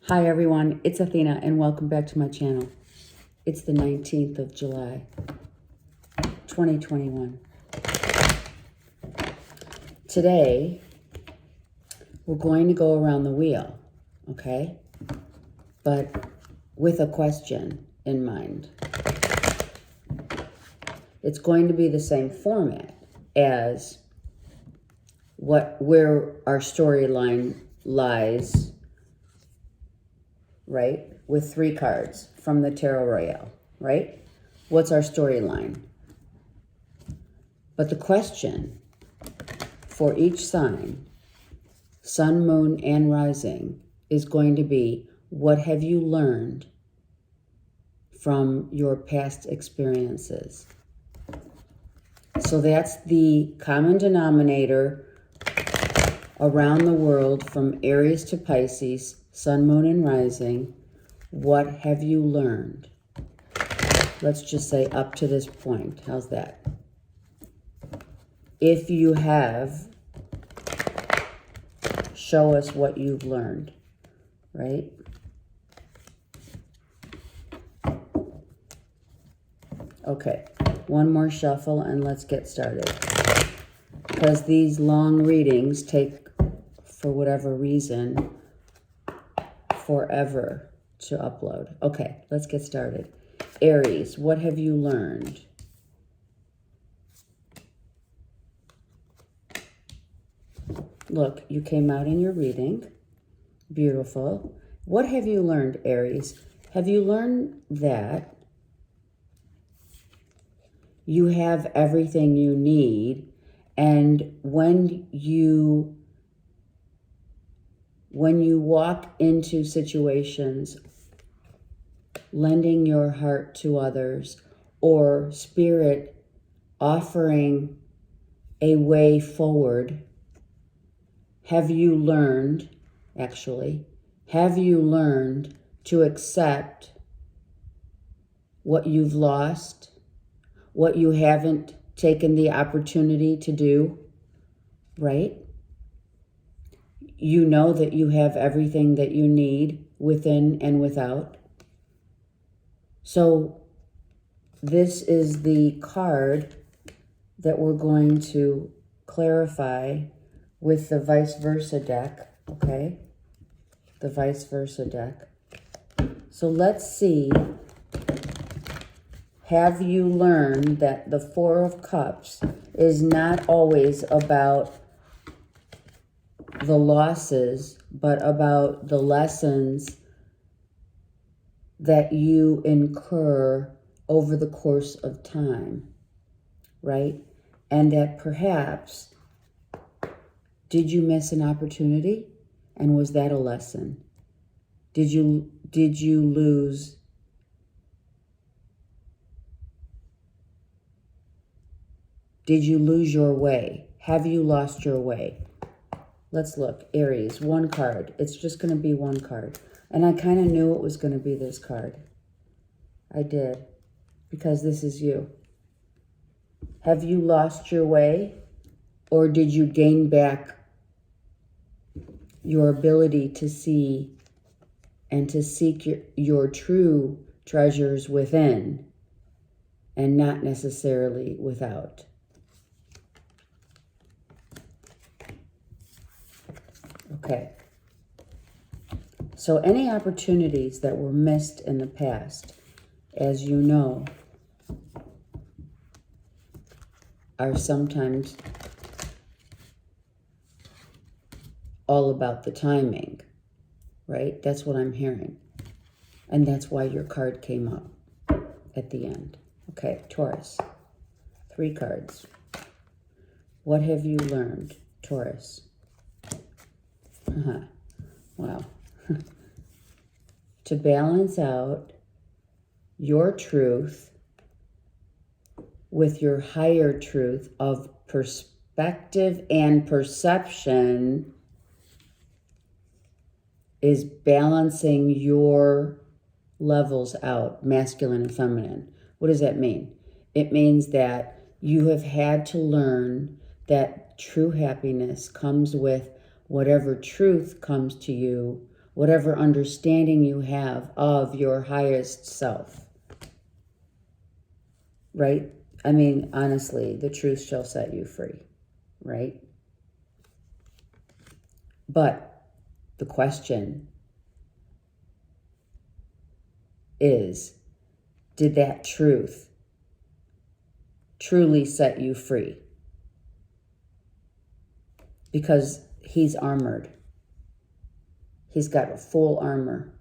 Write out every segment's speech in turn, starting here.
Hi everyone, it's Athena and welcome back to my channel. It's the 19th of July, 2021. Today, we're going to go around the wheel, okay? But with a question in mind. It's going to be the same format as where our storyline lies, right? With 3 cards from the Tarot Royale, right? What's our storyline? But the question for each sign, sun, moon, and rising, is going to be, what have you learned from your past experiences? So that's the common denominator around the world, from Aries to Pisces, sun, moon, and rising. What have you learned? Let's just say up to this point. How's that? If you have, show us what you've learned, right? Okay, one more shuffle and let's get started. Because these long readings take, for whatever reason, forever to upload. Okay, let's get started. Aries, what have you learned? Look, you came out in your reading. Beautiful. What have you learned, Aries? Have you learned that you have everything you need, and when you walk into situations, lending your heart to others, or spirit offering a way forward, have you learned to accept what you've lost, what you haven't taken the opportunity to do, right? You know that you have everything that you need within and without. So this is the card that we're going to clarify with the vice versa deck, okay? The vice versa deck. So let's see. Have you learned that the Four of Cups is not always about the losses, but about the lessons that you incur over the course of time, right? And that perhaps, did you miss an opportunity? And was that a lesson? Did you lose? Did you lose your way? Have you lost your way? Let's look. Aries, one card. It's just going to be one card. And I kind of knew it was going to be this card. I did. Because this is you. Have you lost your way? Or did you gain back your ability to see and to seek your true treasures within and not necessarily without? Okay. So any opportunities that were missed in the past, as you know, are sometimes all about the timing, right? That's what I'm hearing. And that's why your card came up at the end. Okay, Taurus. 3 cards. What have you learned, Taurus? Wow. To balance out your truth with your higher truth of perspective and perception is balancing your levels out, masculine and feminine. What does that mean? It means that you have had to learn that true happiness comes with whatever truth comes to you whatever understanding you have of your highest self. Right? I mean, honestly, the truth shall set you free, right? But the question is, did that truth truly set you free? Because he's armored. He's got a full armor.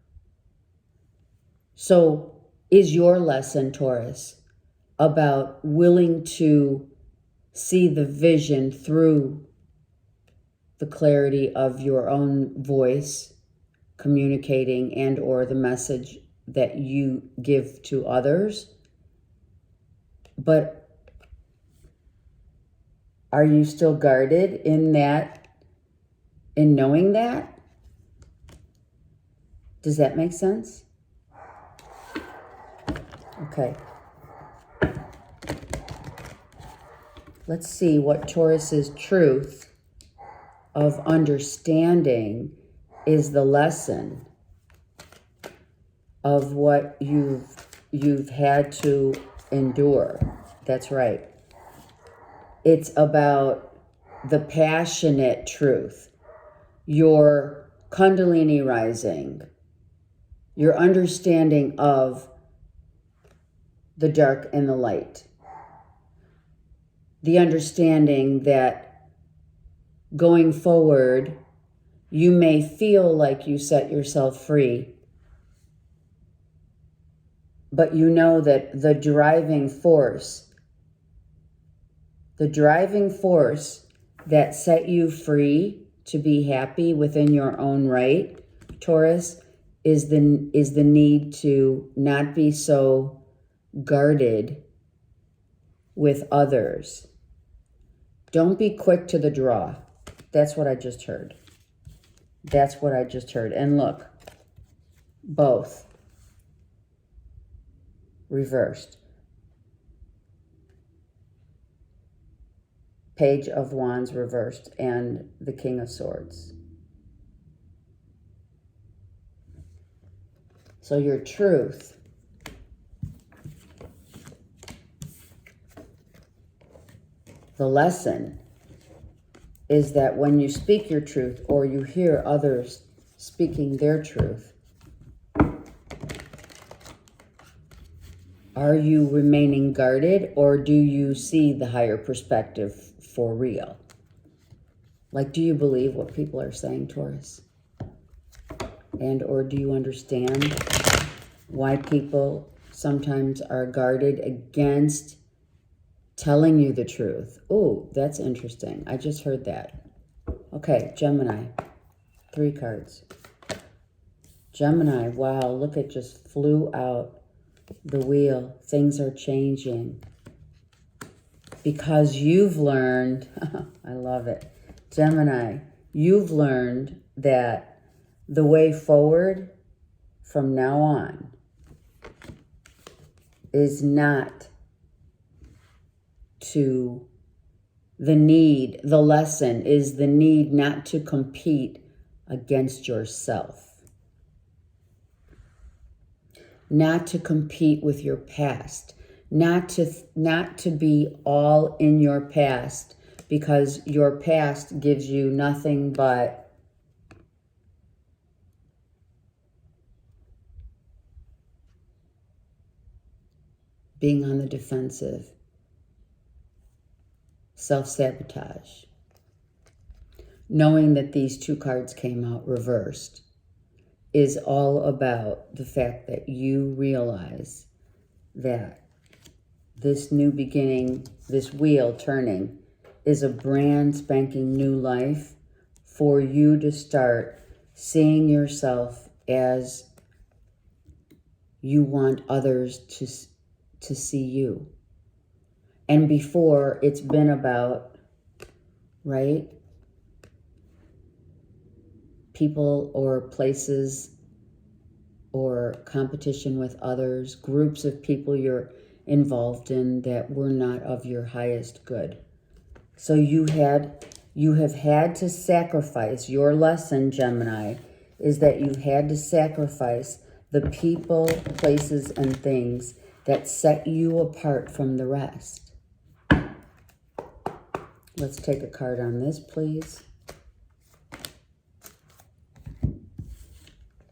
So is your lesson, Taurus, about willing to see the vision through the clarity of your own voice, communicating and or the message that you give to others? But are you still guarded in that, in knowing that? Does that make sense? Okay. Let's see what Taurus's truth of understanding is the lesson of what you've had to endure. That's right. It's about the passionate truth, your Kundalini rising, your understanding of the dark and the light, the understanding that going forward, you may feel like you set yourself free, but you know that the driving force that set you free to be happy within your own right, Taurus, is the need to not be so guarded with others. Don't be quick to the draw. That's what I just heard. That's what I just heard. And look, both reversed. Page of Wands reversed and the King of Swords. So your truth the lesson is that when you speak your truth or you hear others speaking their truth, are you remaining guarded or do you see the higher perspective for real? Like, do you believe what people are saying, Taurus? And or do you understand why people sometimes are guarded against telling you the truth? Oh, that's interesting. I just heard that. Okay, Gemini. 3 cards. Gemini, wow, look, it just flew out the wheel. Things are changing. Because you've learned, I love it. Gemini, you've learned that the way forward from now on is not to the lesson is the need not to compete against yourself. Not to compete with your past. Not to be all in your past, because your past gives you nothing but being on the defensive, self-sabotage. Knowing that these 2 cards came out reversed is all about the fact that you realize that this new beginning, this wheel turning, is a brand spanking new life for you to start seeing yourself as you want others to see you. And before, it's been about, right, people or places or competition with others, groups of people you're involved in that were not of your highest good. So you have had to sacrifice. Your lesson, Gemini, is that you've had to sacrifice the people, places, and things that set you apart from the rest. Let's take a card on this, please.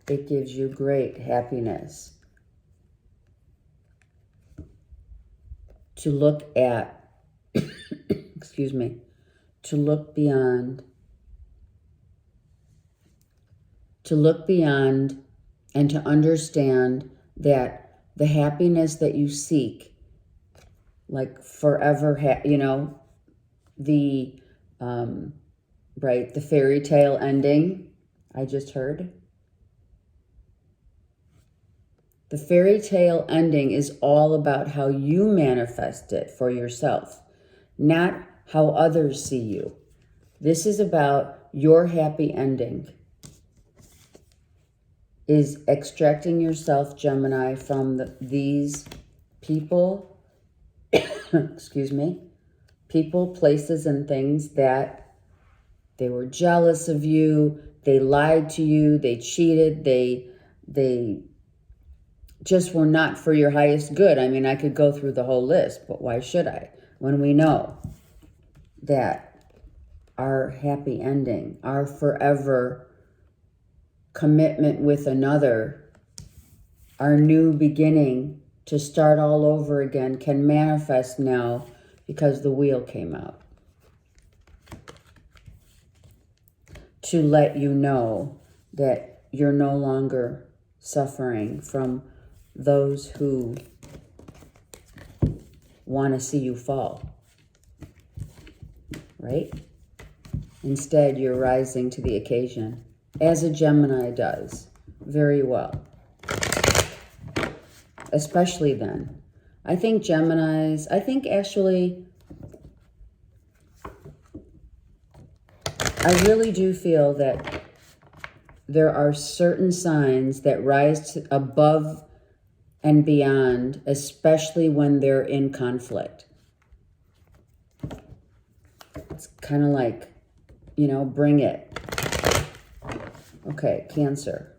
It gives you great happiness to look at, excuse me, to look beyond and to understand that the happiness that you seek, like forever, the, right, the fairy tale ending, I just heard. The fairy tale ending is all about how you manifest it for yourself, not how others see you. This is about your happy ending. Is extracting yourself, Gemini, from these people, excuse me, people, places, and things that they were jealous of you, they lied to you, they cheated, they just were not for your highest good. I mean, I could go through the whole list, but why should I? When we know that our happy ending, our forever commitment with another, our new beginning to start all over again can manifest now because the wheel came out. To let you know that you're no longer suffering from those who want to see you fall, right? Instead, you're rising to the occasion, as a Gemini does very well. Especially then. I think Geminis, I really do feel that there are certain signs that rise above and beyond, especially when they're in conflict. It's kind of like, bring it. Okay, Cancer.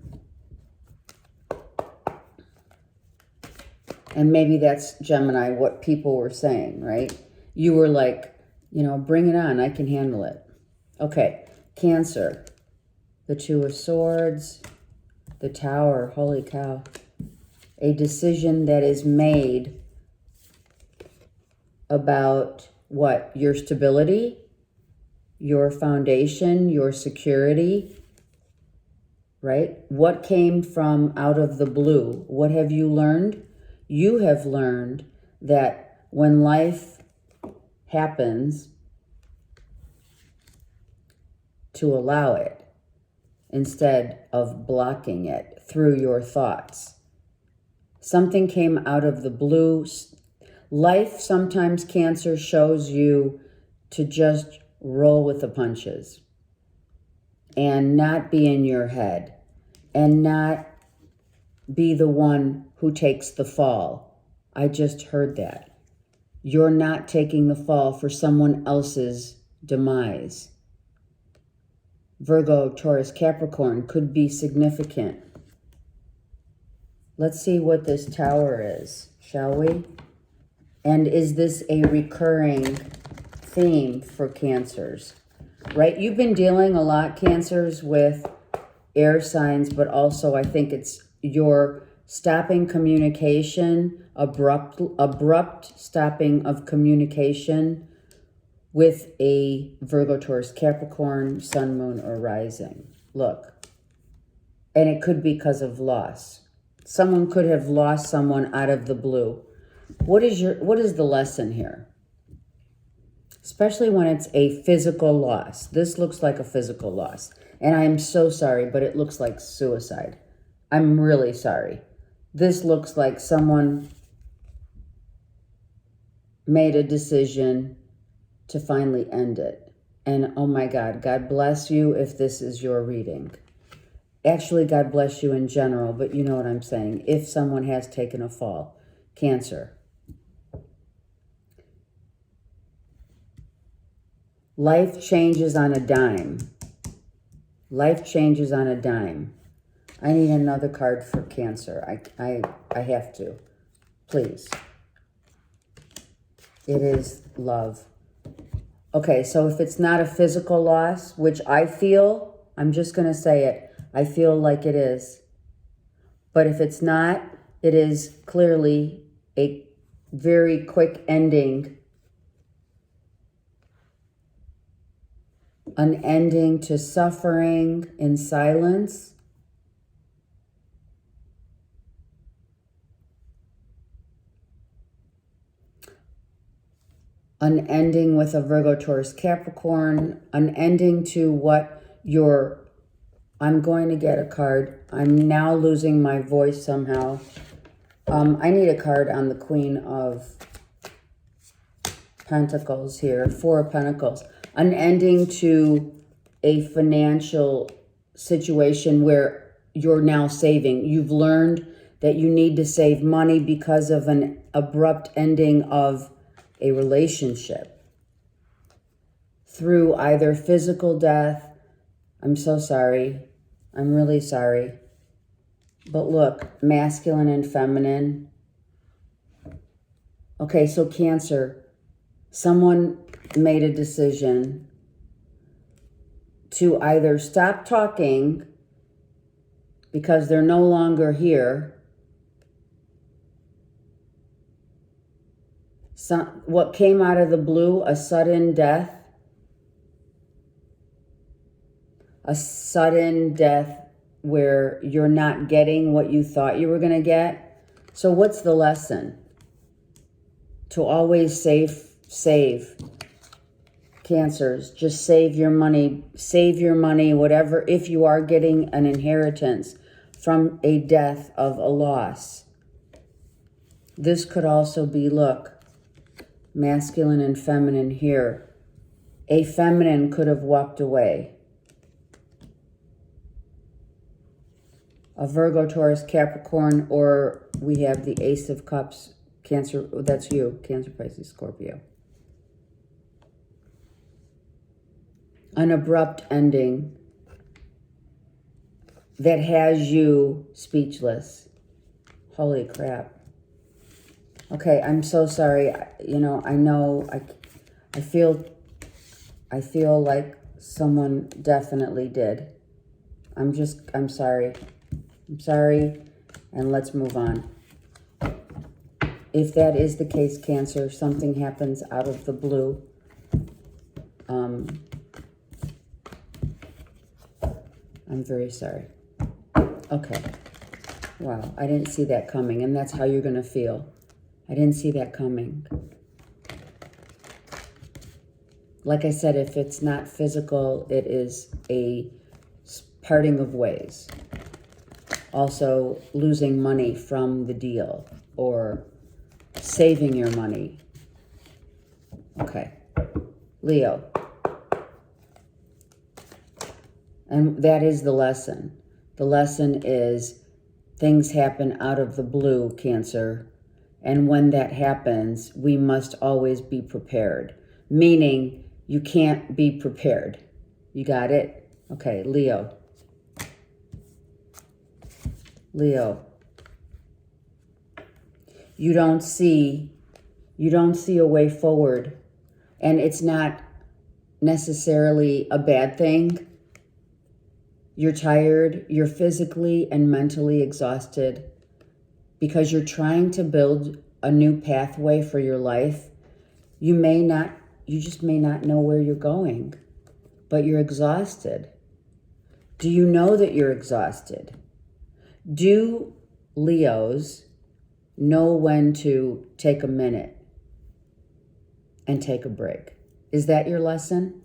And maybe that's, Gemini, what people were saying, right? You were like, bring it on, I can handle it. Okay, Cancer. The Two of Swords, the Tower, holy cow. A decision that is made about what? Your stability, your foundation, your security, right? What came from out of the blue? What have you learned? You have learned that when life happens, to allow it instead of blocking it through your thoughts. Something came out of the blue. Life sometimes, Cancer, shows you to just roll with the punches and not be in your head and not be the one who takes the fall. I just heard that. You're not taking the fall for someone else's demise. Virgo, Taurus, Capricorn could be significant. Let's see what this Tower is, shall we? And is this a recurring theme for Cancers? Right? You've been dealing a lot, Cancers, with air signs, but also I think it's your stopping communication, abrupt stopping of communication with a Virgo, Taurus, Capricorn, Sun, Moon, or Rising. Look. And it could be because of loss. Someone could have lost someone out of the blue. What is the lesson here? Especially when it's a physical loss. This looks like a physical loss. And I am so sorry, but it looks like suicide. I'm really sorry. This looks like someone made a decision to finally end it. And oh my God, God bless you if this is your reading. Actually, God bless you in general, but you know what I'm saying. If someone has taken a fall. Cancer. Life changes on a dime. Life changes on a dime. I need another card for Cancer. I have to. Please. It is love. Okay, so if it's not a physical loss, which I feel, I'm just going to say it. I feel like it is. But if it's not, it is clearly a very quick ending. An ending to suffering in silence. An ending with a Virgo, Taurus, Capricorn. An ending to what your... I'm going to get a card. I'm now losing my voice somehow. I need a card on the Queen of Pentacles here. Four of Pentacles. An ending to a financial situation where you're now saving. You've learned that you need to save money because of an abrupt ending of a relationship. Through either physical death. I'm so sorry. I'm really sorry. But look, masculine and feminine. Okay, so Cancer. Someone made a decision to either stop talking because they're no longer here. What came out of the blue, a sudden death. A sudden death where you're not getting what you thought you were going to get. So what's the lesson? To always save. Cancers, just save your money, whatever, if you are getting an inheritance from a death of a loss. This could also be, look, masculine and feminine here. A feminine could have walked away. A Virgo, Taurus, Capricorn, or we have the Ace of Cups, Cancer, that's you, Cancer, Pisces, Scorpio. An abrupt ending that has you speechless. Holy crap. Okay, I'm so sorry. You know, I feel like someone definitely did. I'm sorry. I'm sorry, and let's move on. If that is the case, Cancer, something happens out of the blue. I'm very sorry. Okay. Wow, I didn't see that coming, and that's how you're going to feel. I didn't see that coming. Like I said, if it's not physical, it is a parting of ways. Also, losing money from the deal or saving your money. Okay. Leo. And that is the lesson. The lesson is things happen out of the blue, Cancer. And when that happens, we must always be prepared. Meaning, you can't be prepared. You got it? Okay, Leo. Leo. You don't see a way forward. And it's not necessarily a bad thing. You're tired, you're physically and mentally exhausted because you're trying to build a new pathway for your life. You just may not know where you're going, but you're exhausted. Do you know that you're exhausted? Do Leos know when to take a minute and take a break? Is that your lesson?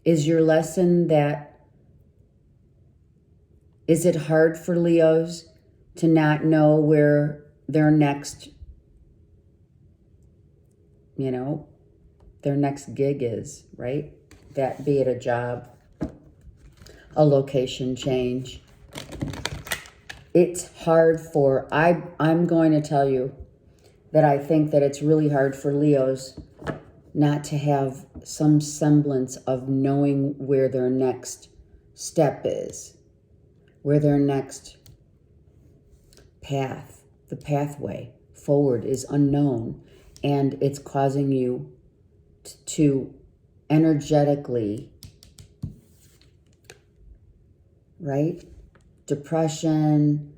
Is your lesson that is it hard for Leos to not know where their next, their next gig is, right? That be it a job, a location change. It's hard for, I'm going to tell you that I think that it's really hard for Leos not to have some semblance of knowing where their next step is, where their next path, the pathway forward is unknown, and it's causing you to energetically, right? Depression.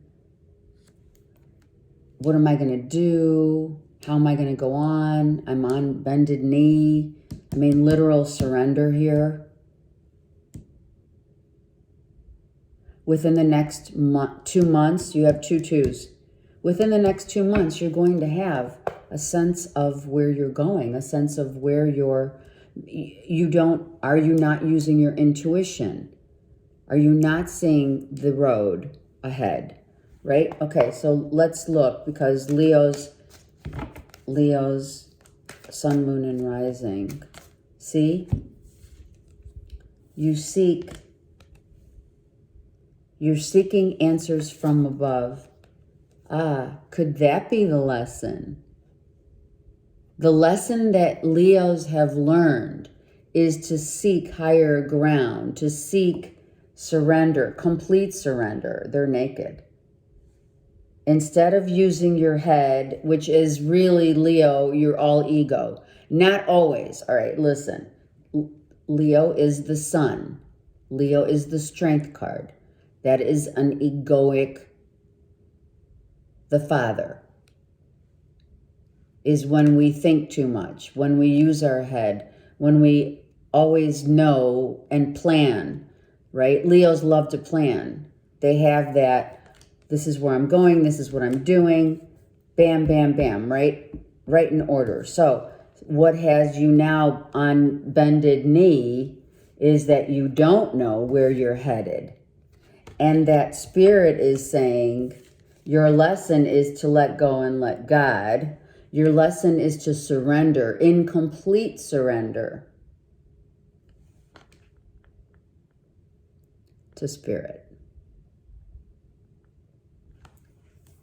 What am I going to do? How am I going to go on? I'm on bended knee. I mean, literal surrender here. Within the next 2 months, you have 2 twos. Within the next 2 months, you're going to have a sense of where you're going, a sense of where are you not using your intuition? Are you not seeing the road ahead, right? Okay, so let's look, because Leo's sun, moon, and rising. See? You're seeking answers from above. Ah, could that be the lesson? The lesson that Leos have learned is to seek higher ground, to seek surrender, complete surrender. They're naked. Instead of using your head, which is really, Leo, you're all ego. Not always. All right, listen. Leo is the sun. Leo is the strength card. That is an egoic, the father. Is when we think too much, when we use our head, when we always know and plan, right? Leos love to plan. They have that, this is where I'm going, this is what I'm doing, bam, bam, bam, right? Right in order. So what has you now on bended knee is that you don't know where you're headed. And that spirit is saying, your lesson is to let go and let God. Your lesson is to surrender, in complete surrender to spirit.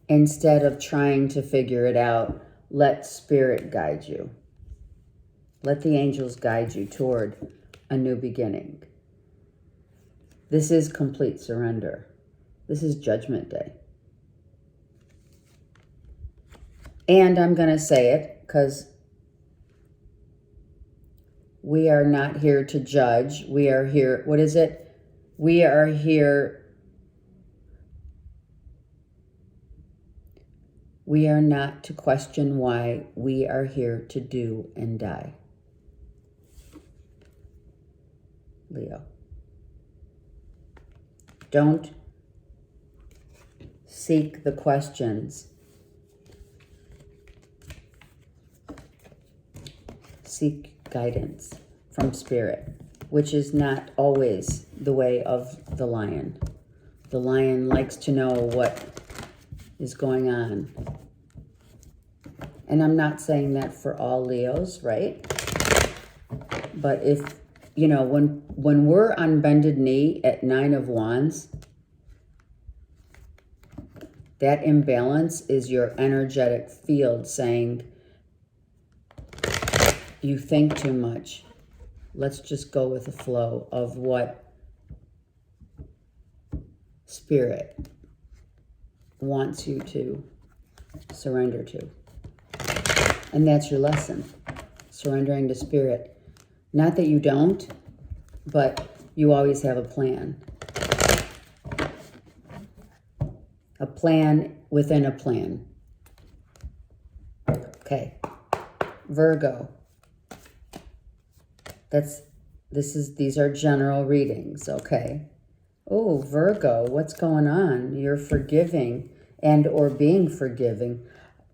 Instead of trying to figure it out, let spirit guide you. Let the angels guide you toward a new beginning. This is complete surrender. This is Judgment Day. And I'm going to say it because we are not here to judge. We are here, what is it? We are here. We are not to question why. We are here to do and die. Leo. Don't seek the questions. Seek guidance from spirit, which is not always the way of the lion. The lion likes to know what is going on. And I'm not saying that for all Leos, right? But if, you know, when we're on bended knee at 9 of Wands, that imbalance is your energetic field saying, you think too much. Let's just go with the flow of what spirit wants you to surrender to. And that's your lesson, surrendering to spirit. Not that you don't, but you always have a plan. A plan within a plan. Okay. Virgo. These are general readings, okay? Oh, Virgo, what's going on? You're forgiving and or being forgiving.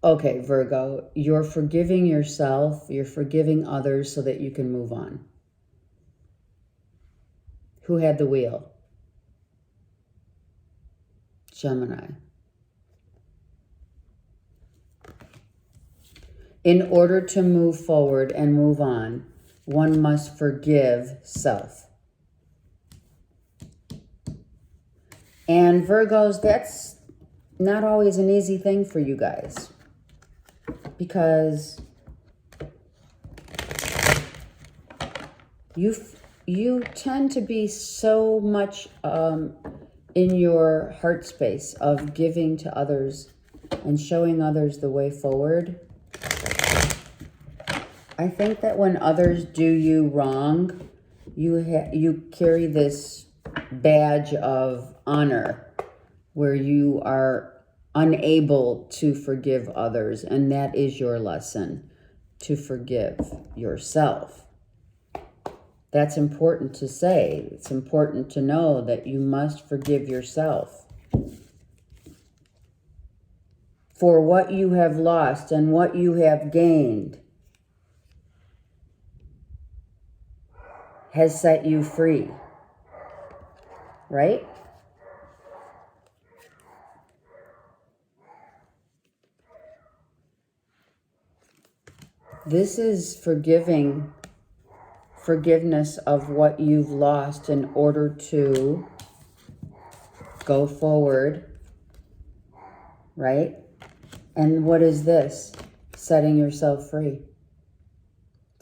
Okay, Virgo, you're forgiving yourself, you're forgiving others so that you can move on. Who had the wheel? Gemini. In order to move forward and move on, one must forgive self. And Virgos, that's not always an easy thing for you guys. Because You tend to be so much in your heart space of giving to others and showing others the way forward. I think that when others do you wrong, you carry this badge of honor where you are unable to forgive others, and that is your lesson, to forgive yourself. That's important to say. It's important to know that you must forgive yourself for what you have lost and what you have gained has set you free, right? This is forgiveness of what you've lost in order to go forward, right? And what is this? Setting yourself free,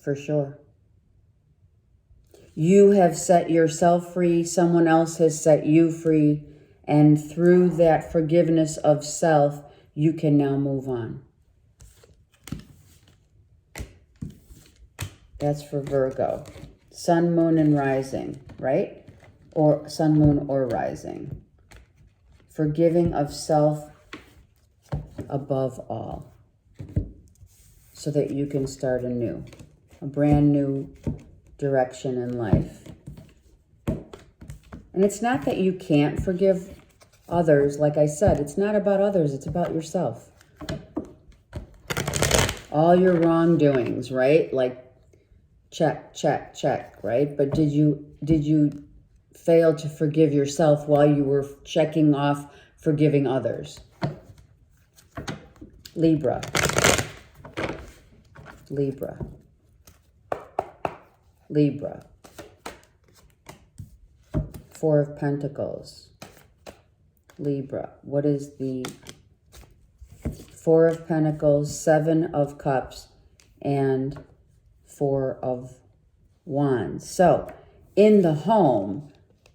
for sure. You have set yourself free, someone else has set you free, and through that forgiveness of self, you can now move on. That's for Virgo. Sun, moon, and rising, right? Or sun, moon, or rising. Forgiving of self above all, so that you can start anew, a brand new direction in life. And it's not that you can't forgive others. Like I said, it's not about others, it's about yourself. All your wrongdoings, right? Like check, check, check, right? But did you fail to forgive yourself while you were checking off forgiving others? Libra. Libra. Libra. Four of Pentacles. Libra. What is the Four of Pentacles, Seven of Cups, and Four of Wands? So, in the home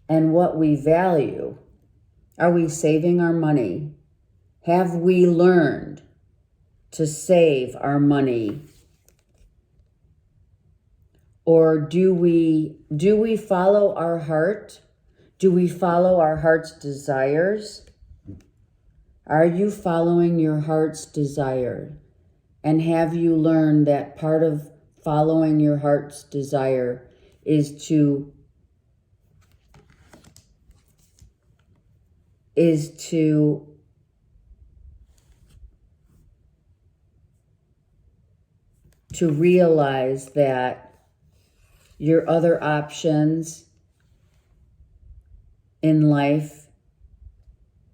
and what we value, are we saving our money? Have we learned to save our money? Or do we follow our heart? Do we follow our heart's desires? Are you following your heart's desire? And have you learned that part of following your heart's desire is to realize that your other options in life,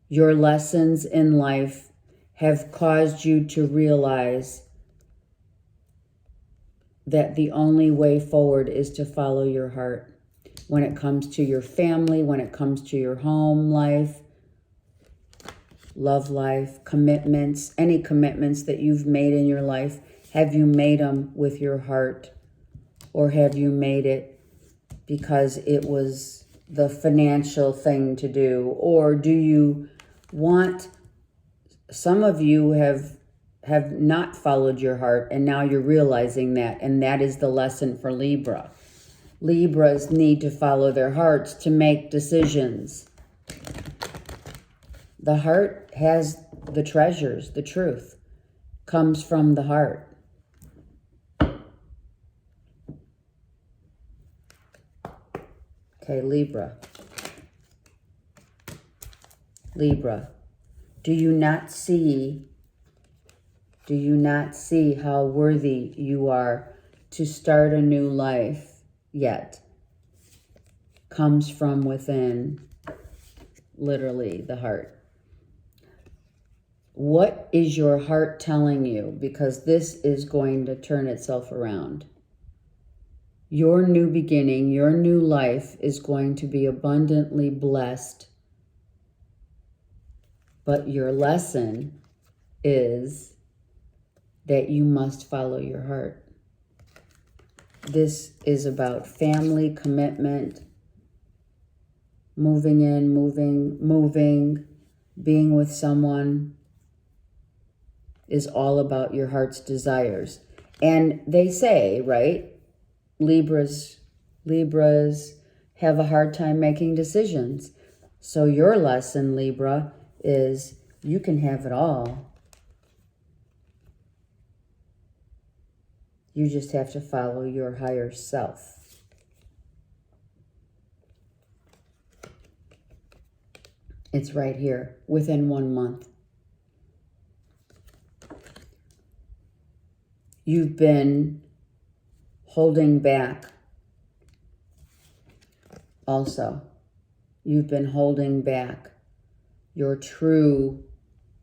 your lessons in life, have caused you to realize that the only way forward is to follow your heart when it comes to your family, when it comes to your home life, love life, commitments, any commitments that you've made in your life. Have you made them with your heart, or have you made it because it was the financial thing to do? Or do you want, some of you have not followed your heart, and now you're realizing that, and that is the lesson for Libra. Libras need to follow their hearts to make decisions. The heart has the treasures, the truth comes from the heart. Okay, Libra. Libra, do you not see how worthy you are to start a new life yet? Comes from within, literally, the heart. What is your heart telling you? Because this is going to turn itself around. Your new beginning, your new life is going to be abundantly blessed. But your lesson is that you must follow your heart. This is about family, commitment, moving in, moving, being with someone is all about your heart's desires. And they say, right, Libras have a hard time making decisions. So your lesson, Libra, is you can have it all. You just have to follow your higher self. It's right here, within 1 month. You've been holding back also. You've been holding back your true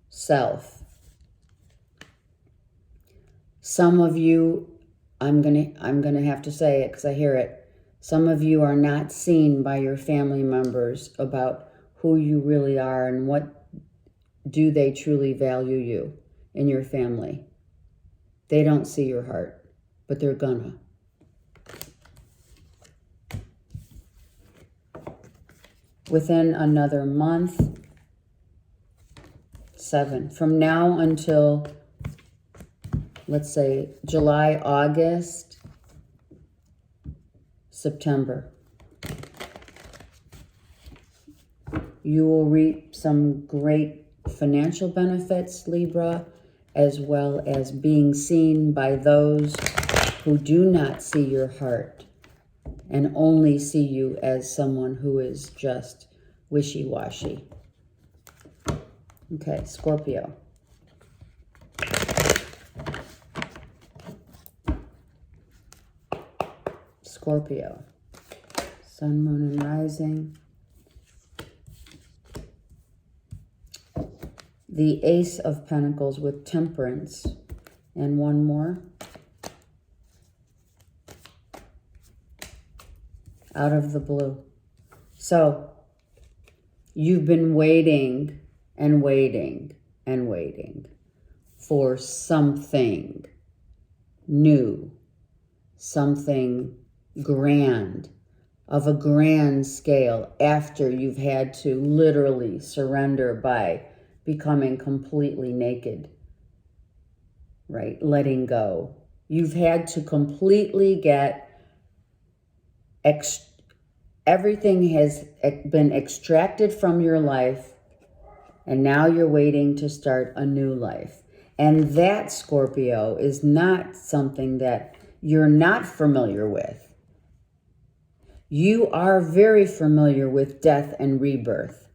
self. Some of you, I'm gonna have to say it because I hear it. Some of you are not seen by your family members about who you really are and what do they truly value you in your family. They don't see your heart, but they're gonna. Within another month, 7. From now until, let's say, July, August, September, you will reap some great financial benefits, Libra, as well as being seen by those who do not see your heart and only see you as someone who is just wishy-washy. Okay, Scorpio. Scorpio. Sun, moon, and rising. The Ace of Pentacles with Temperance. And one more. Out of the blue. So, you've been waiting and waiting and waiting for something new, something grand, of a grand scale, after you've had to literally surrender by becoming completely naked, right? Letting go. You've had to completely get everything has been extracted from your life, and now you're waiting to start a new life. And that, Scorpio, is not something that you're not familiar with. You are very familiar with death and rebirth.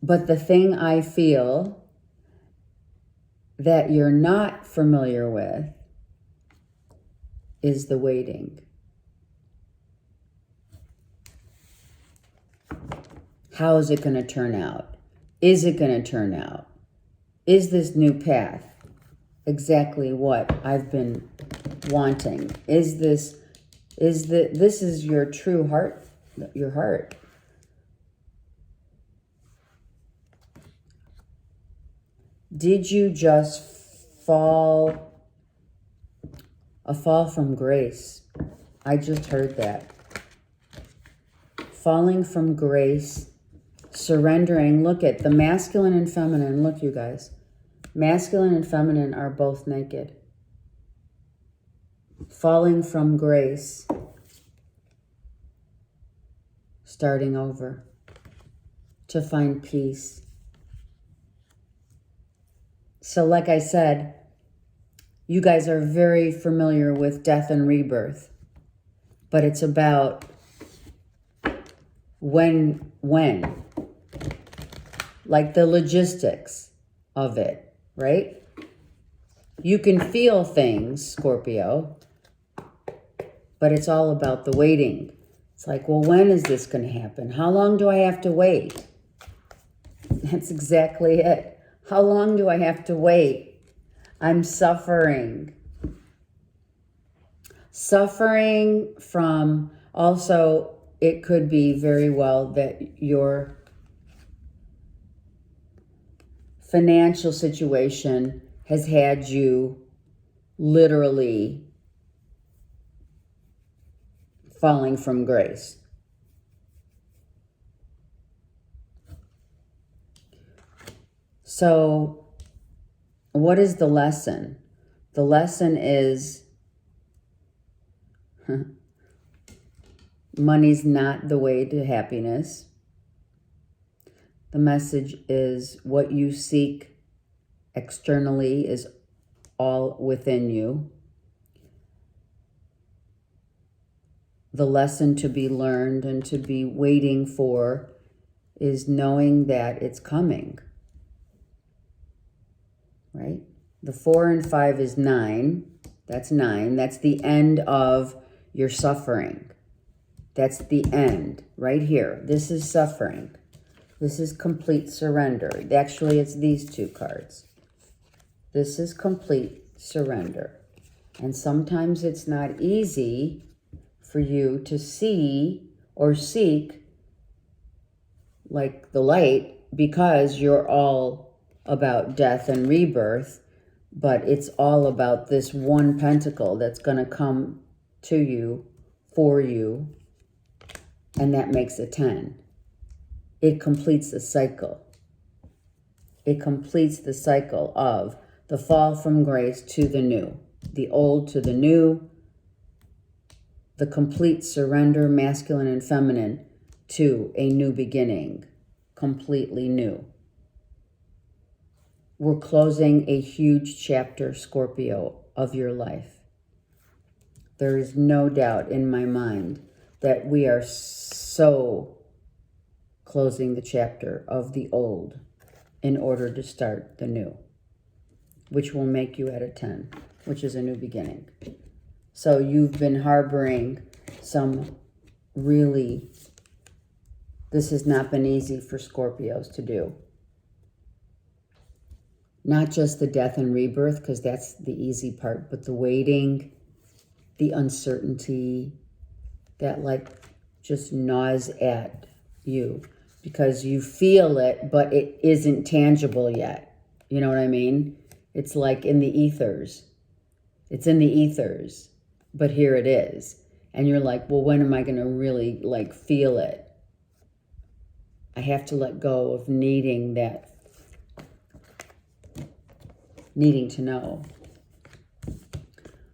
But the thing I feel that you're not familiar with is the waiting. How is it going to turn out? Is it going to turn out? Is this new path exactly what I've been wanting? This is your true heart, your heart. Did you just fall from grace? I just heard that. Falling from grace, surrendering. Look at the masculine and feminine. Look, you guys. Masculine and feminine are both naked. Falling from grace. Starting over. To find peace. So like I said, you guys are very familiar with death and rebirth. But it's about when. Like the logistics of it, right? You can feel things, Scorpio, but it's all about the waiting. It's like, well, when is this going to happen? How long do I have to wait? That's exactly it. How long do I have to wait? I'm suffering. Suffering from, also, it could be very well that your financial situation has had you literally falling from grace. So what is the lesson? The lesson is money's not the way to happiness. The message is what you seek externally is all within you. The lesson to be learned and to be waiting for is knowing that it's coming. Right? The 4 and 5 is 9. That's 9. That's the end of your suffering. That's the end right here. This is suffering. This is complete surrender. Actually, it's these two cards. This is complete surrender. And sometimes it's not easy for you to see or seek like the light because you're all about death and rebirth, but it's all about this one pentacle that's going to come to you, for you, and that makes a 10. It completes the cycle. It completes the cycle of the fall from grace to the new, the old to the new, the complete surrender, masculine and feminine, to a new beginning, completely new. We're closing a huge chapter, Scorpio, of your life. There is no doubt in my mind that we are so closing the chapter of the old in order to start the new, which will make you at a 10, which is a new beginning. So you've been harboring some really, this has not been easy for Scorpios to do. Not just the death and rebirth, because that's the easy part, but the waiting, the uncertainty, that like just gnaws at you because you feel it, but it isn't tangible yet. You know what I mean? It's like in the ethers. It's in the ethers, but here it is. And you're like, well, when am I going to really like feel it? I have to let go of needing to know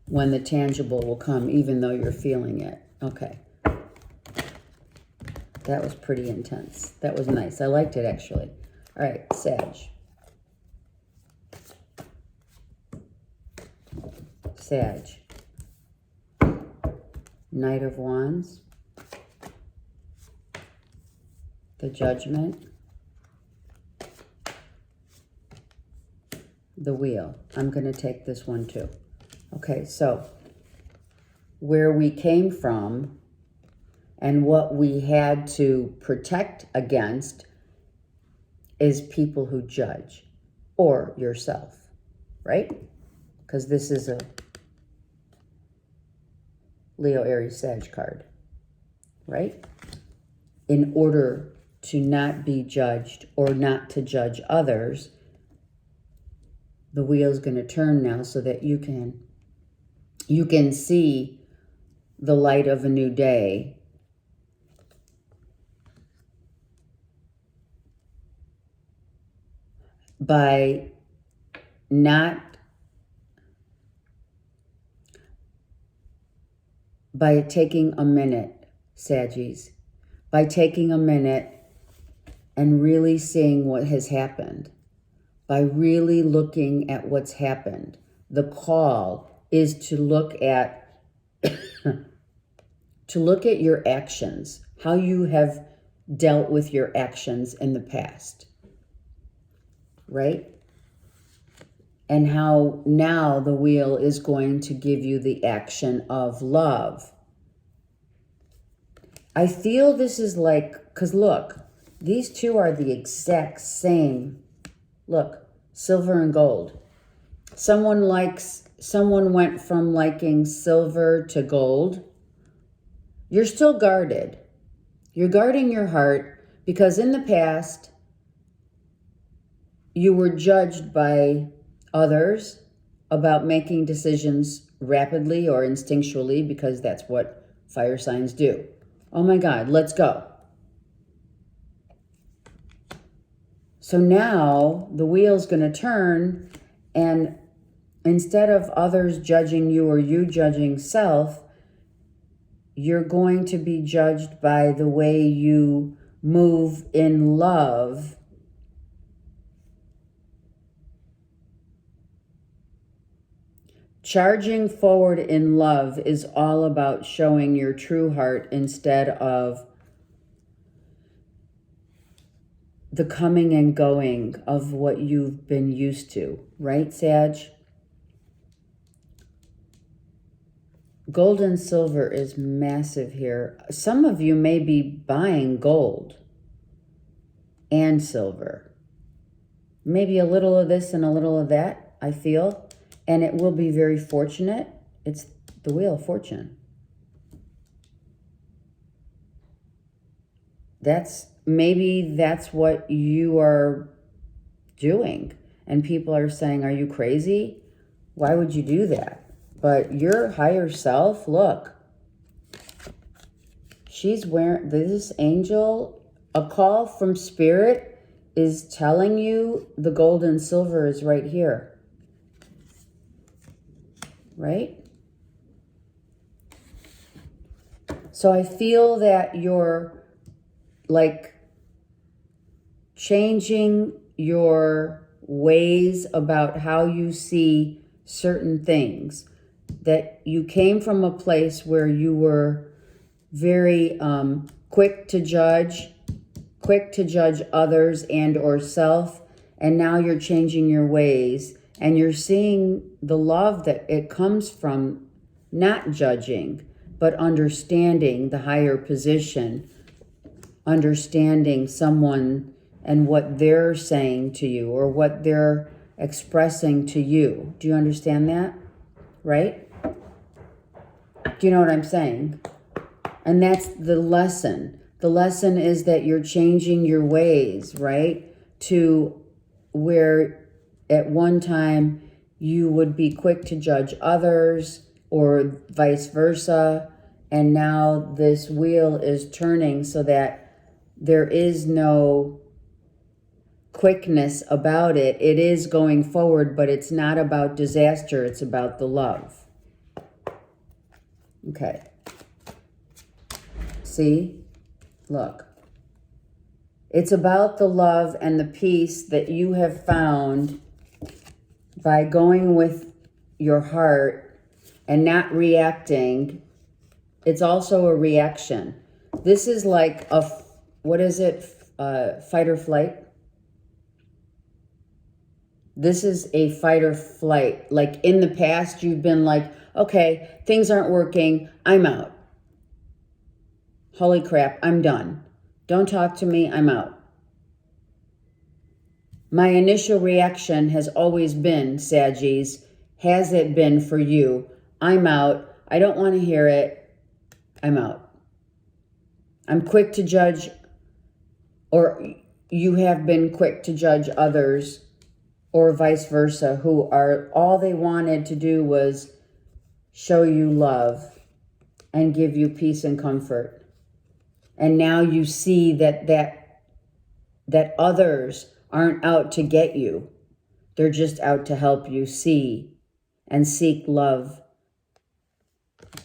when the tangible will come, even though you're feeling it. Okay. That was pretty intense. That was nice. I liked it, actually. All right, Sag. Sag. Knight of Wands. The Judgment. The Wheel. I'm going to take this one too. Okay, so where we came from and what we had to protect against is people who judge, or yourself, right? Because this is a Leo, Aries, Sag card, right? In order to not be judged or not to judge others, the wheel's going to turn now so that you can see the light of a new day by taking a minute, Saggies, by taking a minute and really seeing what has happened, by really looking at what's happened. The call is to look at your actions, how you have dealt with your actions in the past, right? And how now the wheel is going to give you the action of love. I feel this is like, because look, these two are the exact same. Look, silver and gold. Someone went from liking silver to gold. You're still guarded. You're guarding your heart because in the past, you were judged by others, about making decisions rapidly or instinctually, because that's what fire signs do. Oh my God, let's go. So now the wheel's going to turn, and instead of others judging you or you judging self, you're going to be judged by the way you move in love. Charging forward in love is all about showing your true heart instead of the coming and going of what you've been used to. Right, Sag? Gold and silver is massive here. Some of you may be buying gold and silver. Maybe a little of this and a little of that, I feel. And it will be very fortunate. It's the Wheel of Fortune. Maybe that's what you are doing. And people are saying, are you crazy? Why would you do that? But your higher self, look. She's wearing, this angel, a call from spirit is telling you the gold and silver is right here. Right? So I feel that you're like changing your ways about how you see certain things. That you came from a place where you were very quick to judge others and or self, and now you're changing your ways. And you're seeing the love that it comes from not judging, but understanding the higher position, understanding someone and what they're saying to you or what they're expressing to you. Do you understand that? Right? Do you know what I'm saying? And that's the lesson. The lesson is that you're changing your ways, right? To where at one time, you would be quick to judge others or vice versa. And now this wheel is turning so that there is no quickness about it. It is going forward, but it's not about disaster. It's about the love. Okay. See? Look. It's about the love and the peace that you have found by going with your heart and not reacting. It's also a reaction. This is like what is it? Fight or flight? This is a fight or flight. Like in the past, you've been like, okay, things aren't working. I'm out. Holy crap, I'm done. Don't talk to me. I'm out. My initial reaction has always been, Saggies, has it been for you? I'm out. I don't want to hear it. I'm out. I'm quick to judge, or you have been quick to judge others, or vice versa, who are, all they wanted to do was show you love and give you peace and comfort. And now you see that others aren't out to get you. They're just out to help you see and seek love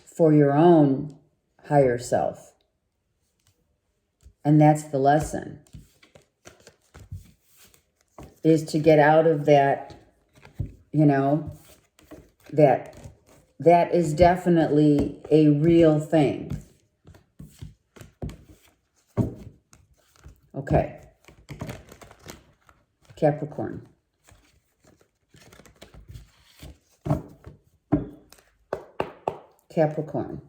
for your own higher self. And that's the lesson. Is to get out of that, that is definitely a real thing. Okay. Capricorn. Capricorn.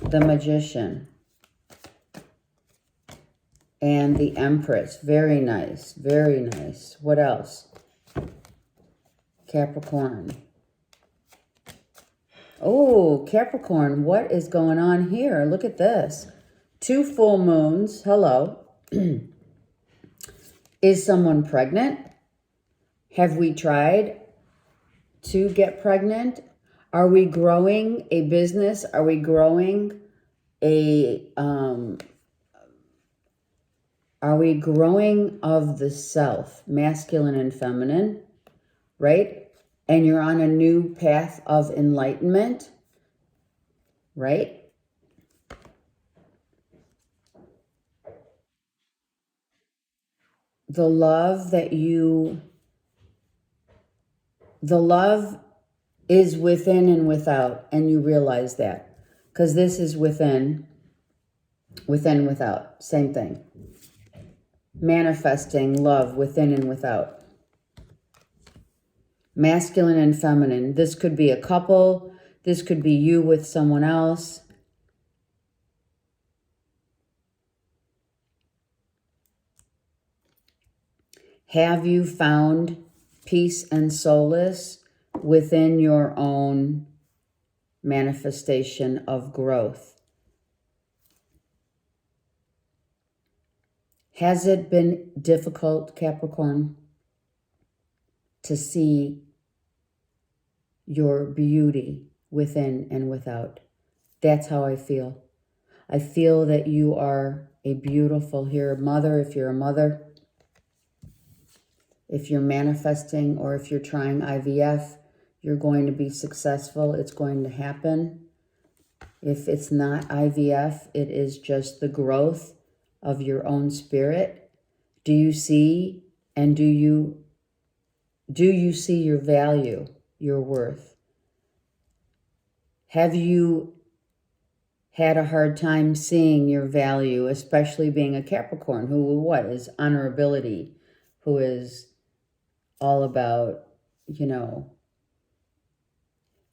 The Magician. And the Empress. Very nice. Very nice. What else? Capricorn. Oh, Capricorn, what is going on here? Look at this. 2 full moons. Hello. Is someone pregnant? Have we tried to get pregnant? Are we growing a business? Are we growing are we growing of the self, masculine and feminine, right? And you're on a new path of enlightenment, right? The love is within and without, and you realize that. Because this is within, without, same thing. Manifesting love within and without. Masculine and feminine. This could be a couple. This could be you with someone else. Have you found peace and solace within your own manifestation of growth? Has it been difficult, Capricorn, to see your beauty within and without? That's how I feel. I feel that you are a beautiful mother, if you're a mother. If you're manifesting or if you're trying IVF, you're going to be successful. It's going to happen. If it's not IVF, it is just the growth of your own spirit. Do you see and do you see your value, your worth? Have you had a hard time seeing your value, especially being a Capricorn, who is honorability, who is all about,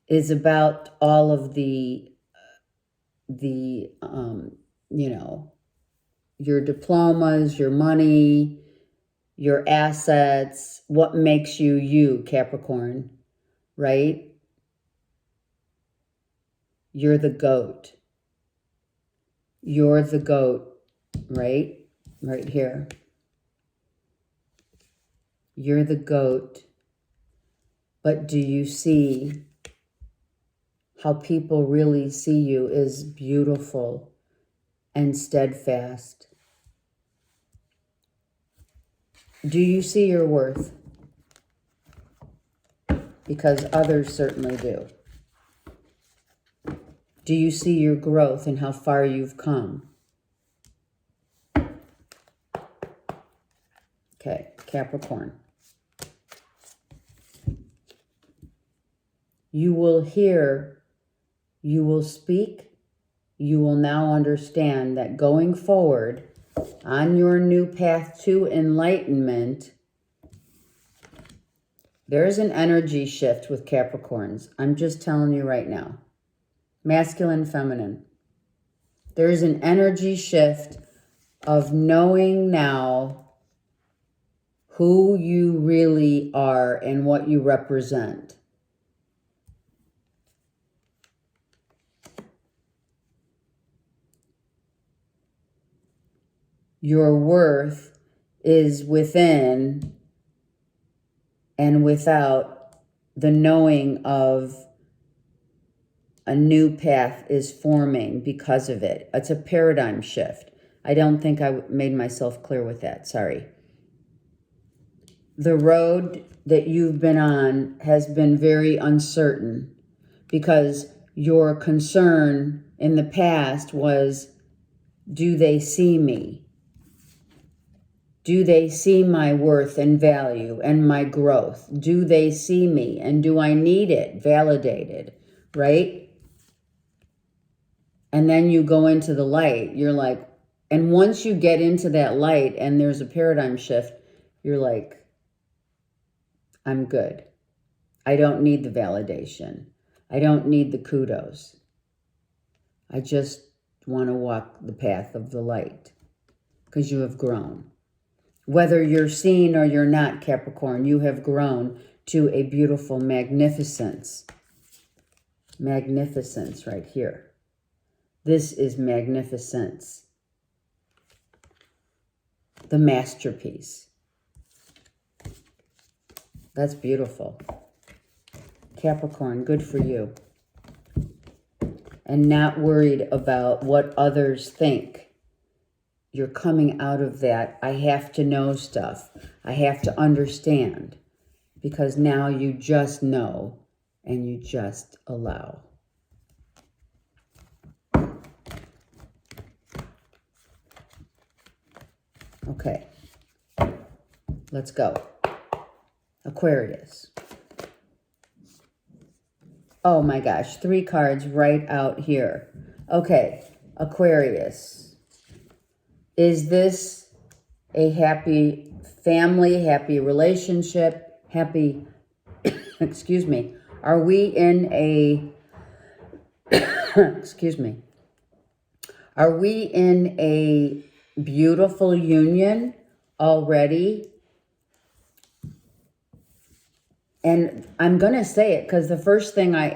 is about all of your diplomas, your money, your assets, what makes you you, Capricorn, right? You're the goat. You're the goat, right? Right here. You're the goat. But do you see how people really see you is beautiful and steadfast? Do you see your worth? Because others certainly do. Do you see your growth and how far you've come? Okay, Capricorn. You will hear, you will speak, you will now understand that going forward on your new path to enlightenment, there's an energy shift with Capricorns. I'm just telling you right now. Masculine, feminine. There's an energy shift of knowing now who you really are and what you represent. Your worth is within and without the knowing of a new path is forming because of it. It's a paradigm shift. I don't think I made myself clear with that. Sorry. The road that you've been on has been very uncertain because your concern in the past was, do they see me? Do they see my worth and value and my growth? Do they see me? And do I need it validated, right? And then you go into the light. You're like, and once you get into that light and there's a paradigm shift, you're like, I'm good. I don't need the validation. I don't need the kudos. I just want to walk the path of the light because you have grown. Whether you're seen or you're not, Capricorn, you have grown to a beautiful magnificence. Magnificence right here. This is magnificence. The masterpiece. That's beautiful. Capricorn, good for you. And not worried about what others think. You're coming out of that. I have to know stuff. I have to understand. Because now you just know and you just allow. Okay. Let's go. Aquarius. Oh my gosh, 3 cards right out here. Okay, Aquarius. Is this a happy family, happy relationship, happy, excuse me, are we in a, excuse me, are we in a beautiful union already? And I'm going to say it because the first thing I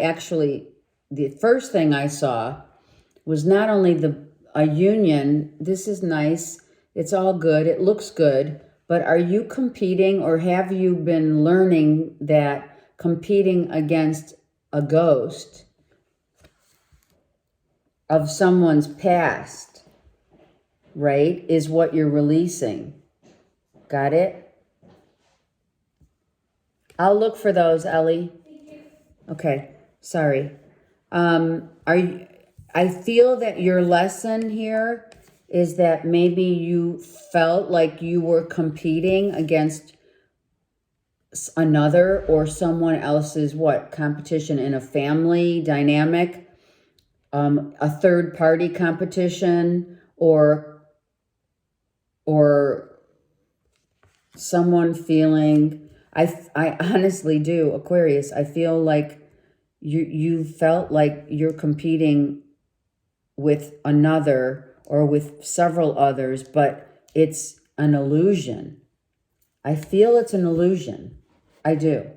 saw was not only a union. This is nice. It's all good. It looks good. But are you competing, or have you been learning that competing against a ghost of someone's past, right, is what you're releasing? Got it? I'll look for those, Ellie. Okay, sorry. I feel that your lesson here is that maybe you felt like you were competing against another or someone else's competition in a family dynamic, a third party competition, or someone feeling. I honestly do, Aquarius. I feel like you felt like you're competing with another or with several others, but it's an illusion. I feel it's an illusion. I do.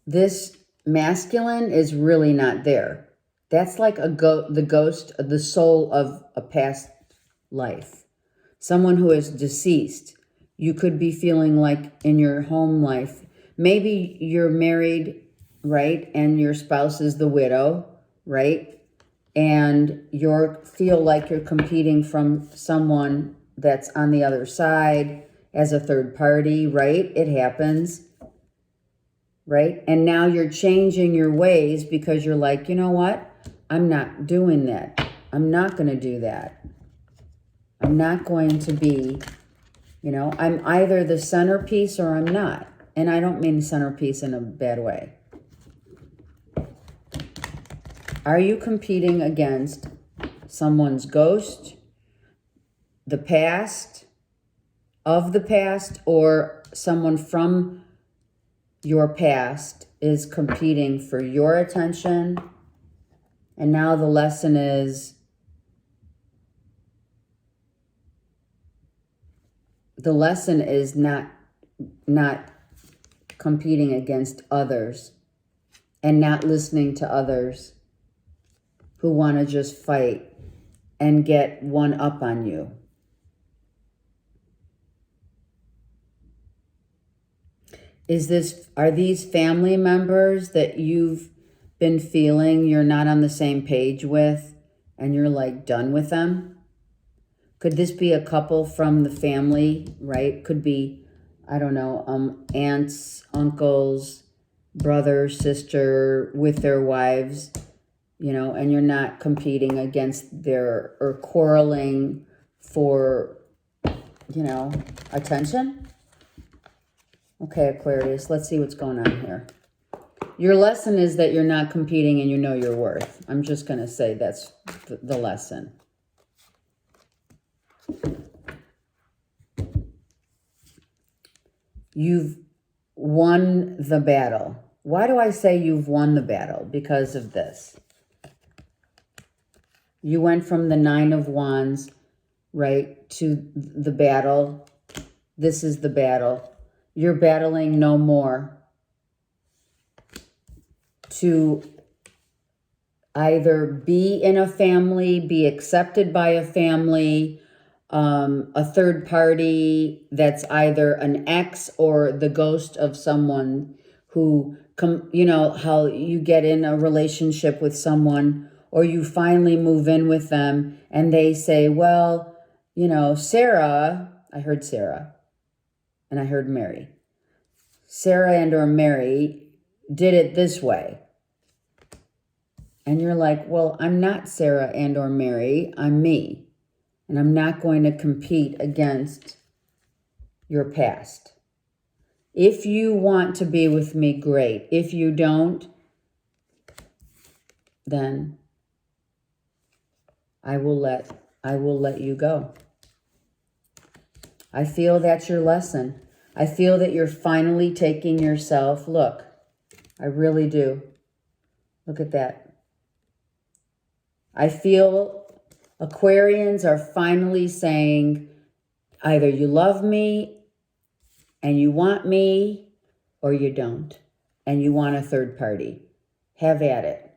This masculine is really not there. That's like the ghost, the soul of a past life. Someone who is deceased. You could be feeling like in your home life, maybe you're married, right? And your spouse is the widow, right? And you feel like you're competing from someone that's on the other side as a third party, right? It happens, right? And now you're changing your ways because you're like, you know what? I'm not doing that. I'm not going to do that. I'm not going to be... I'm either the centerpiece or I'm not. And I don't mean centerpiece in a bad way. Are you competing against someone's ghost, the past, or someone from your past is competing for your attention? And now the lesson is... The lesson is not competing against others and not listening to others who want to just fight and get one up on you. Are these family members that you've been feeling you're not on the same page with and you're like done with them? Could this be a couple from the family, right? Could be, I don't know, aunts, uncles, brother, sister with their wives, and you're not competing against or quarreling for, attention? Okay, Aquarius, let's see what's going on here. Your lesson is that you're not competing and you know your worth. I'm just going to say that's the lesson. You've won the battle. Why do I say you've won the battle? Because of this. You went from the 9 of Wands, right, to the battle. This is the battle. You're battling no more to either be in a family, be accepted by a family, a third party that's either an ex or the ghost of someone who, you know, how you get in a relationship with someone or you finally move in with them and they say, well, you know, Sarah, I heard Sarah and I heard Mary. Sarah and or Mary did it this way. And you're like, well, I'm not Sarah and or Mary, I'm me. And I'm not going to compete against your past. If you want to be with me, great. If you don't, then I will let you go. I feel that's your lesson. I feel that you're finally taking yourself. Look, I really do. Look at that. I feel Aquarians are finally saying, either you love me and you want me, or you don't, and you want a third party. Have at it.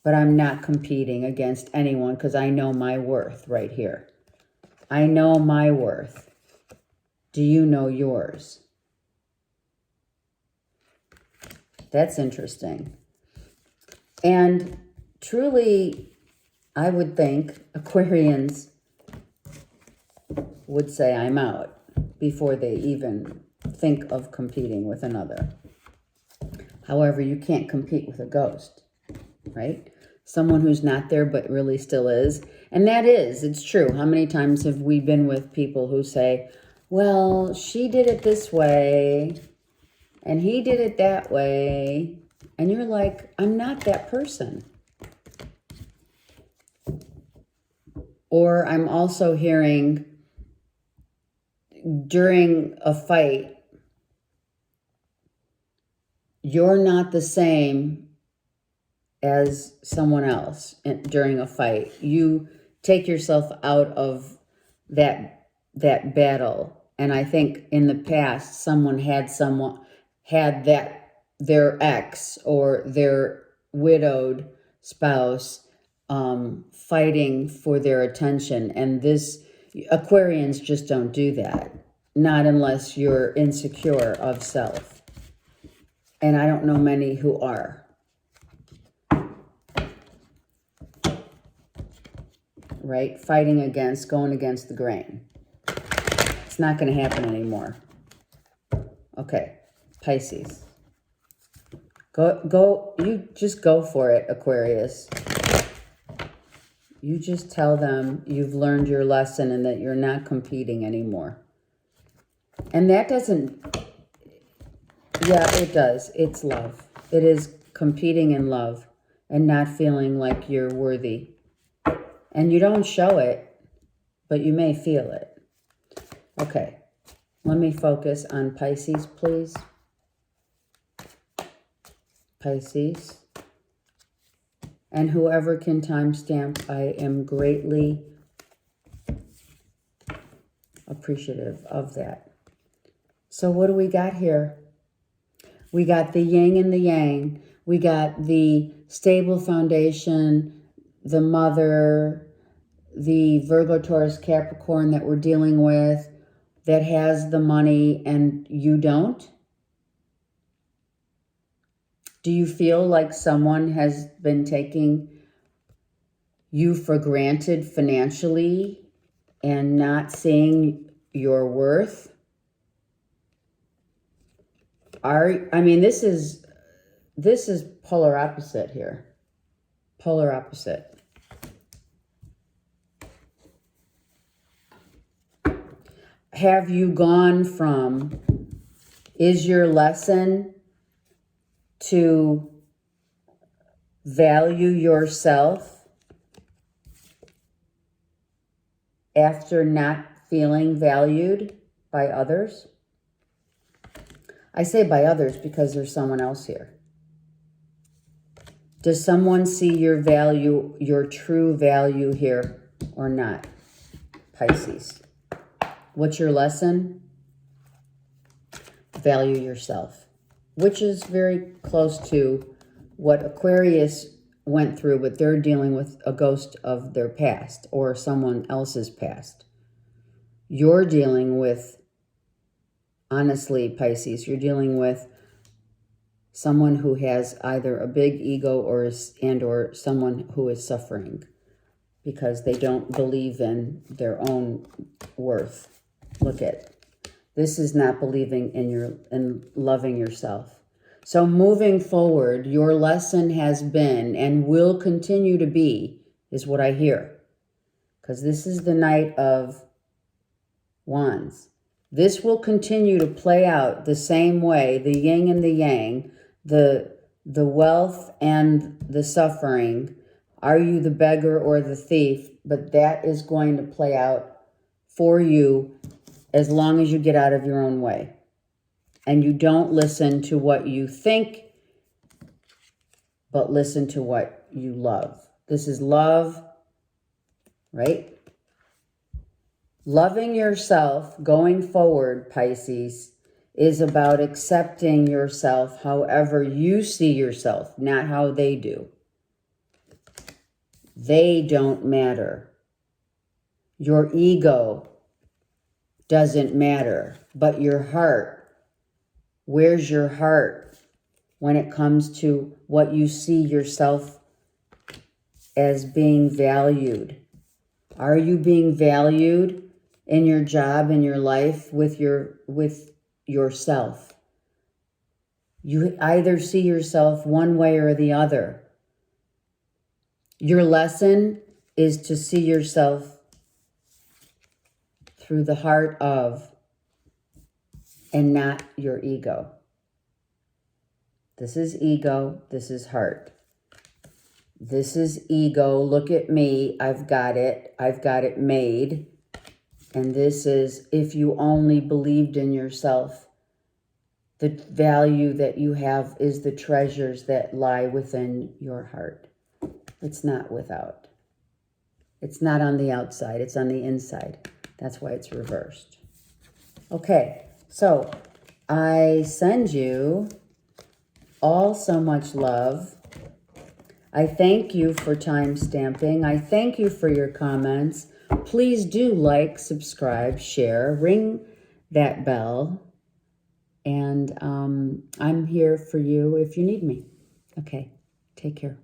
But I'm not competing against anyone because I know my worth right here. I know my worth. Do you know yours? That's interesting. And truly, I would think Aquarians would say, I'm out, before they even think of competing with another. However, you can't compete with a ghost, right? Someone who's not there but really still is. And it's true. How many times have we been with people who say, well, she did it this way and he did it that way. And you're like, I'm not that person. Or I'm also hearing during a fight, you're not the same as someone else during a fight. You take yourself out of that battle. And I think in the past, someone had their ex or their widowed spouse fighting for their attention. And Aquarians just don't do that. Not unless you're insecure of self. And I don't know many who are. Right? Going against the grain. It's not going to happen anymore. Okay. Pisces. You just go for it, Aquarius. You just tell them you've learned your lesson and that you're not competing anymore. And that doesn't, yeah, it does. It's love. It is competing in love and not feeling like you're worthy. And you don't show it, but you may feel it. Okay, let me focus on Pisces, please. Pisces. And whoever can timestamp, I am greatly appreciative of that. So what do we got here? We got the yin and the yang. We got the stable foundation, the mother, the Virgo, Taurus, Capricorn that we're dealing with that has the money and you don't. Do you feel like someone has been taking you for granted financially and not seeing your worth? This is polar opposite here. Polar opposite. Have you gone from, is your lesson to value yourself after not feeling valued by others? I say by others because there's someone else here. Does someone see your value, your true value here or not? Pisces. What's your lesson? Value yourself, which is very close to what Aquarius went through, but they're dealing with a ghost of their past or someone else's past. You're dealing with, honestly, Pisces, you're dealing with someone who has either a big ego or someone who is suffering because they don't believe in their own worth. Look at this is not believing in loving yourself. So moving forward, your lesson has been and will continue to be, is what I hear. Because this is the Knight of Wands. This will continue to play out the same way, the yin and the yang, the wealth and the suffering. Are you the beggar or the thief? But that is going to play out for you as long as you get out of your own way. And you don't listen to what you think, but listen to what you love. This is love, right? Loving yourself going forward, Pisces, is about accepting yourself however you see yourself, not how they do. They don't matter. Your ego doesn't matter, but your heart. Where's your heart when it comes to what you see yourself as being valued? Are you being valued in your job, in your life, with yourself? You either see yourself one way or the other. Your lesson is to see yourself through the heart of and not your ego. This is ego. This is heart. This is ego. Look at me. I've got it. I've got it made. And this is if you only believed in yourself. The value that you have is the treasures that lie within your heart. It's not without. It's not on the outside. It's on the inside. That's why it's reversed. Okay. So, I send you all so much love. I thank you for time stamping. I thank you for your comments. Please do like, subscribe, share, ring that bell. And I'm here for you if you need me. Okay, take care.